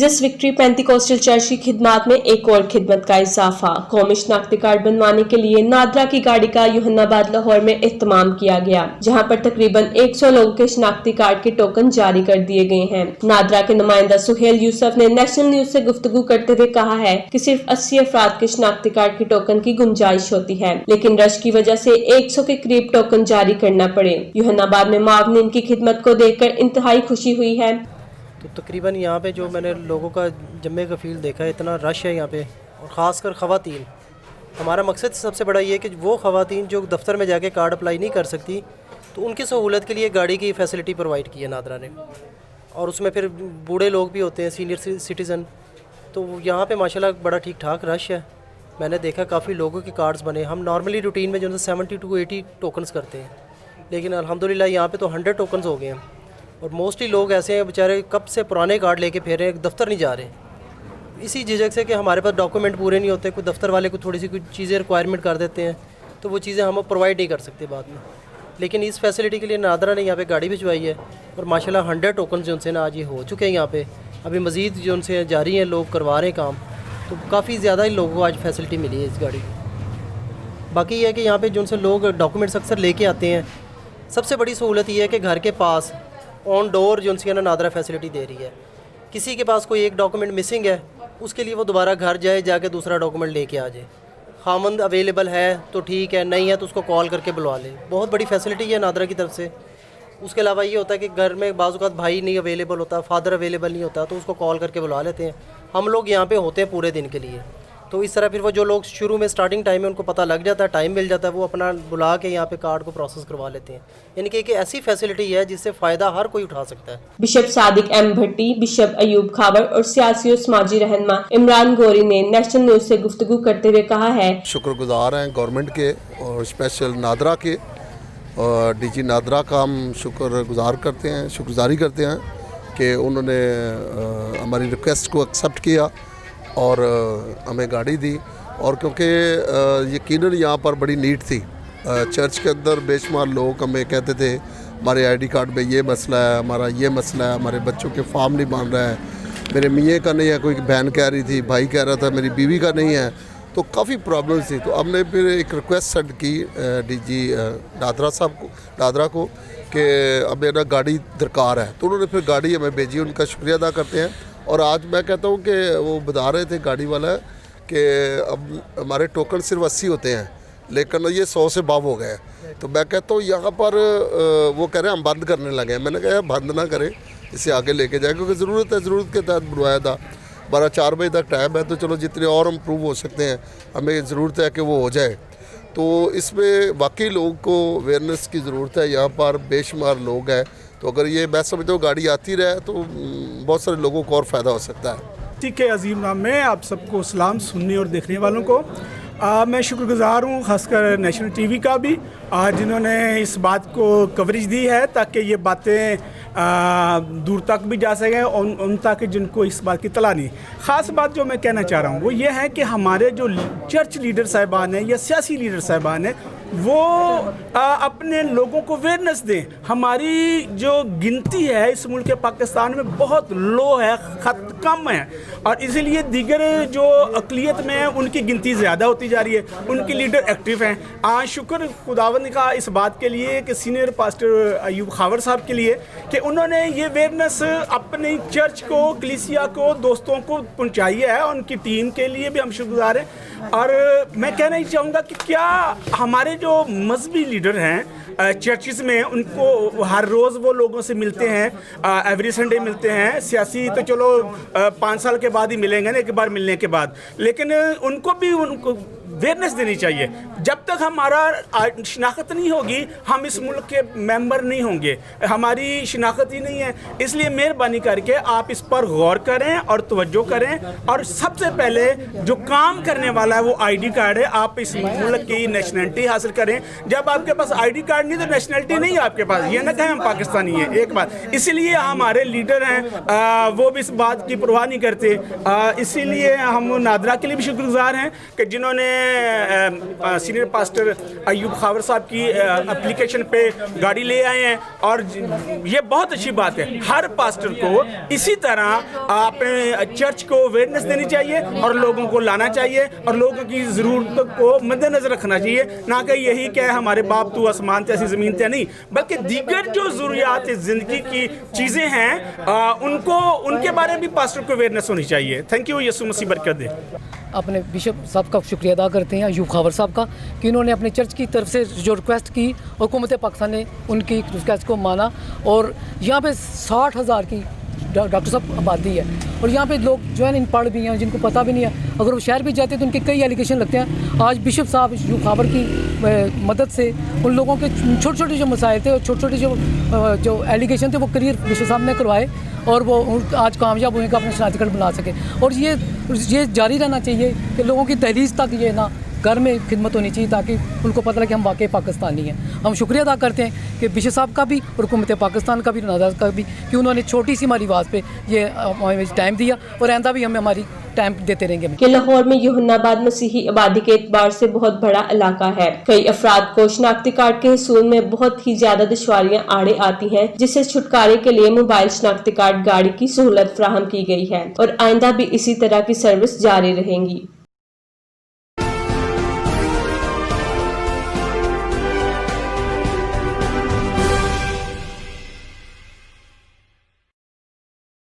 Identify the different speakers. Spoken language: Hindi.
Speaker 1: जीसस विक्ट्री पेंटिकोस्टल चर्च की खिदमत में एक और खिदमत का इजाफा। कौमी शनाख्ती कार्ड बनवाने के लिए नादरा की गाड़ी का यूहन्नाबाद लाहौर में इख्तिमाम किया गया, जहां पर तकरीबन 100 लोगों के शनाख्ती कार्ड के टोकन जारी कर दिए गए हैं। नादरा के नुमाइंदा सुहेल यूसुफ ने नेशनल न्यूज से गुफ्तगू करते हुए कहा है कि सिर्फ 80 अफराद के शनाख्ती कार्ड के टोकन की गुंजाइश होती है, लेकिन रश की वजह से 100 के करीब टोकन जारी करना पड़े। यूहन्नाबाद में मावनीन की खिदमत को देखकर इंतहाई खुशी हुई है।
Speaker 2: तो तकरीबन यहाँ पे जो मैंने लोगों का जम्मे का फील देखा है, इतना रश है यहाँ पे, और ख़ासकर ख़वातीन। हमारा मकसद सबसे बड़ा ये है कि वो ख़वातीन जो दफ्तर में जाके कार्ड अप्लाई नहीं कर सकती, तो उनकी सहूलत के लिए गाड़ी की फ़ैसिलिटी प्रोवाइड की है नादरा ने। और उसमें फिर बूढ़े लोग भी होते हैं, सीनियर सिटीज़न। तो यहाँ पे माशाल्लाह बड़ा ठीक ठाक रश है। मैंने देखा काफ़ी लोगों के कार्ड्स बने। हम नॉर्मली रूटीन में जो है 70 to 80 टोकन्स करते हैं, लेकिन अल्हम्दुलिल्लाह यहाँ पे तो 100 टोकन्स हो गए हैं। और मोस्टली लोग ऐसे हैं बेचारे कब से पुराने कार्ड लेके फिर रहे हैं, दफ्तर नहीं जा रहे, इसी झिझक से कि हमारे पास डॉक्यूमेंट पूरे नहीं होते। कोई दफ्तर वाले को थोड़ी सी कुछ चीज़ें रिक्वायरमेंट कर देते हैं, तो वो चीज़ें हम प्रोवाइड नहीं कर सकते बाद में। लेकिन इस फैसिलिटी के लिए नादरा ने यहाँ पे गाड़ी भिजवाई है, और माशाल्लाह 100 टोकन जो उनसे ना आज ये हो चुके हैं यहाँ पे। अभी मज़ीद जो उनसे जारी हैं, लोग करवा रहे हैं काम, तो काफ़ी ज़्यादा ही लोगों को आज फैसिलिटी मिली है इस गाड़ी की। बाकी ये है कि यहाँ पर जो उनसे लोग डॉक्यूमेंट्स अक्सर लेके आते हैं, सबसे बड़ी सहूलत ये है कि घर के पास ऑन डोर जो उनसे ना नादरा फैसिलिटी दे रही है। किसी के पास कोई एक डॉक्यूमेंट मिसिंग है, उसके लिए वो दोबारा घर जाए, जाके दूसरा डॉक्यूमेंट लेके आ जाए। खामंद अवेलेबल है तो ठीक है, नहीं है तो उसको कॉल करके बुलवा ले। बहुत बड़ी फैसिलिटी है नादरा की तरफ से। उसके अलावा ये होता है कि घर में बाज़ औक़ात भाई नहीं अवेलेबल होता, फादर अवेलेबल नहीं होता, तो उसको कॉल करके बुला लेते हैं। हम लोग यहाँ पे होते हैं पूरे दिन के लिए, तो इस तरह फिर वो जो लोग शुरू में स्टार्टिंग टाइम में उनको पता लग जाता है, टाइम मिल जाता है, वो अपना बुला के यहाँ पे कार्ड को प्रोसेस करवा लेते हैं। यानी कि एक ऐसी फैसिलिटी है जिससे फ़ायदा हर कोई उठा सकता है।
Speaker 1: बिशप सादिक एम भट्टी, बिशप अयूब खावर और सियासी और समाजी रहनुमा इमरान गोरी ने नेशनल न्यूज से गुफ्तगू करते हुए कहा है,
Speaker 3: शुक्रगुजार हैं गवर्नमेंट के और स्पेशल नादरा के, और डीजी नादरा का हम शुक्रगुजार करते हैं, शुक्रगुजारी करते हैं कि उन्होंने हमारी रिक्वेस्ट को एक्सेप्ट किया और हमें गाड़ी दी। और क्योंकि यकीनन यहाँ पर बड़ी नीड थी, चर्च के अंदर बेशुमार लोग हमें कहते थे हमारे आईडी कार्ड में ये मसला है, हमारा ये मसला है, हमारे बच्चों के फॉर्म नहीं बन रहा है, मेरे मियाँ का नहीं है, कोई बहन कह रही थी, भाई कह रहा था मेरी बीवी का नहीं है, तो काफ़ी प्रॉब्लम्स थी। तो हमने फिर एक रिक्वेस्ट सेंड की डीजी नादरा को कि हमें ना गाड़ी दरकार है, तो उन्होंने फिर गाड़ी हमें भेजी, उनका शुक्रिया अदा करते हैं। और आज मैं कहता हूँ कि वो बता रहे थे गाड़ी वाला कि अब हमारे टोकन सिर्फ 80 होते हैं, लेकिन ये 100 से बाव हो गए। तो मैं कहता हूँ यहाँ पर वो कह रहे हैं हम बंद करने लगे हैं। मैंने कहा बंद ना करें, इसे आगे लेके जाए, क्योंकि ज़रूरत है, ज़रूरत के तहत बनवाया था। 12-4 बजे तक टाइम है, तो चलो जितने और इम्प्रूव हो सकते हैं हमें ज़रूरत है कि वो हो जाए। तो इसमें वाकई लोगों को अवेयरनेस की ज़रूरत है। यहाँ पर बेशुमार लोग हैं, तो अगर ये मैं समझता हूँ गाड़ी आती रहे तो बहुत सारे लोगों को और फ़ायदा हो सकता है।
Speaker 4: ठीक है, अजीम नाम में आप सबको सलाम सुनने और देखने वालों को। मैं शुक्रगुजार हूँ खासकर नेशनल टीवी का भी, जिन्होंने इस बात को कवरेज दी है ताकि ये बातें दूर तक भी जा सकें और उन तक जिनको इस बात की तला नहीं। ख़ास बात जो मैं कहना चाह रहा हूँ वो ये है कि हमारे जो चर्च लीडर साहिबान हैं या सियासी लीडर साहिबान हैं, वो अपने लोगों को अवेयरनेस दें। हमारी जो गिनती है इस मुल्क पाकिस्तान में बहुत लो है, कम है, और इसीलिए दीगर जो अक़लियत में है उनकी गिनती ज़्यादा होती जा रही है, उनके लीडर एक्टिव हैं। आज शुक्र खुदावंद का इस बात के लिए कि सीनियर पास्टर अयूब खावर साहब के लिए कि उन्होंने ये अवेयरनेस अपनी चर्च को, कलीसिया को, दोस्तों को पहुँचाई है। उनकी टीम के लिए भी हम शुक्रगुजार हैं। और मैं कहना ही चाहूँगा कि क्या हमारे जो मजहबी लीडर हैं चर्चिस में, उनको हर रोज़ वो लोगों से मिलते हैं, एवरी संडे मिलते हैं। सियासी तो चलो 5 साल के बाद ही मिलेंगे ना, एक बार मिलने के बाद, लेकिन उनको भी उनको अवेयरनेस देनी चाहिए। जब तक हमारा शिनाख्त नहीं होगी हम इस मुल्क के मेंबर नहीं होंगे, हमारी शिनाख्त ही नहीं है। इसलिए मेहरबानी करके आप इस पर गौर करें और तवज्जो करें। और सबसे पहले जो काम करने वाला है वो आईडी कार्ड है। आप इस मुल्क की नेशनलिटी हासिल करें। जब आपके पास आईडी कार्ड नहीं तो नेशनलिटी नहीं है आपके पास, ये ना कहें हम पाकिस्तानी हैं, एक बात। इसीलिए हमारे लीडर हैं वो भी इस बात की परवाह नहीं करते। इसीलिए हम नादरा के लिए भी शुक्रगुजार हैं कि जिन्होंने सीनियर पास्टर अयूब खावर साहब की एप्लीकेशन पे गाड़ी ले आए हैं और ये बहुत अच्छी बात है। हर पास्टर को इसी तरह अपने चर्च को अवेयरनेस देनी चाहिए और लोगों को लाना चाहिए और लोगों की ज़रूरतों को मद्देनज़र रखना चाहिए, ना कि यही क्या हमारे बाप तू आसमान तैसी ज़मीन तय नहीं, बल्कि दीगर जो ज़रूरियात ज़िंदगी की चीज़ें हैं उनको उनके बारे में भी पास्टर को अवेयरनेस होनी चाहिए। थैंक यू, यीशु मसीह बरकत दे।
Speaker 5: अपने बिशप साहब का शुक्रिया अदा करते हैं अयूब खावर साहब का कि उन्होंने अपने चर्च की तरफ से जो रिक्वेस्ट की और हुकूमत पाकिस्तान ने उनकी रिक्वेस्ट को माना और यहाँ पे 60,000 की डॉक्टर साहब आबादी है और यहाँ पे लोग जो है इन पढ़ भी हैं जिनको पता भी नहीं है। अगर वो शहर भी जाते हैं तो उनके कई एलिगेशन लगते हैं। आज बिशप साहब अयूब खावर की मदद से उन लोगों के छोटे छोटे जो मसाइल थे और छोटे छोटे जो एलिगेशन थे वो क्लियर बिशप साहब ने करवाए और वो आज कामयाब हुए कि अपने शनाख्ती कार्ड बना सके। और ये जारी रहना चाहिए कि लोगों की दहलीज तक ये ना घर में खिदमत होनी चाहिए ताकि उनको पता लगे कि हम वाकई पाकिस्तानी हैं। हम शुक्रिया अदा करते हैं कि बिशप साहब का भी और हुकूमत पाकिस्तान का भी नादरा का भी कि उन्होंने छोटी सी हमारी आवाज़ पे ये हमें टाइम दिया और आइंदा भी हमें हमारी टाइम देते रहेंगे।
Speaker 1: कि लाहौर में यूहन्नाबाद मसीही आबादी के एतबार से बहुत बड़ा इलाका है। कई अफराद को शनाख्ती कार्ड के हसूल में बहुत ही ज्यादा दुश्वारियां आड़े आती हैं, जिससे छुटकारे के लिए मोबाइल शनाख्ती कार्ड गाड़ी की सहूलत फराहम की गई है और आइंदा भी इसी तरह की सर्विस जारी रहेंगी।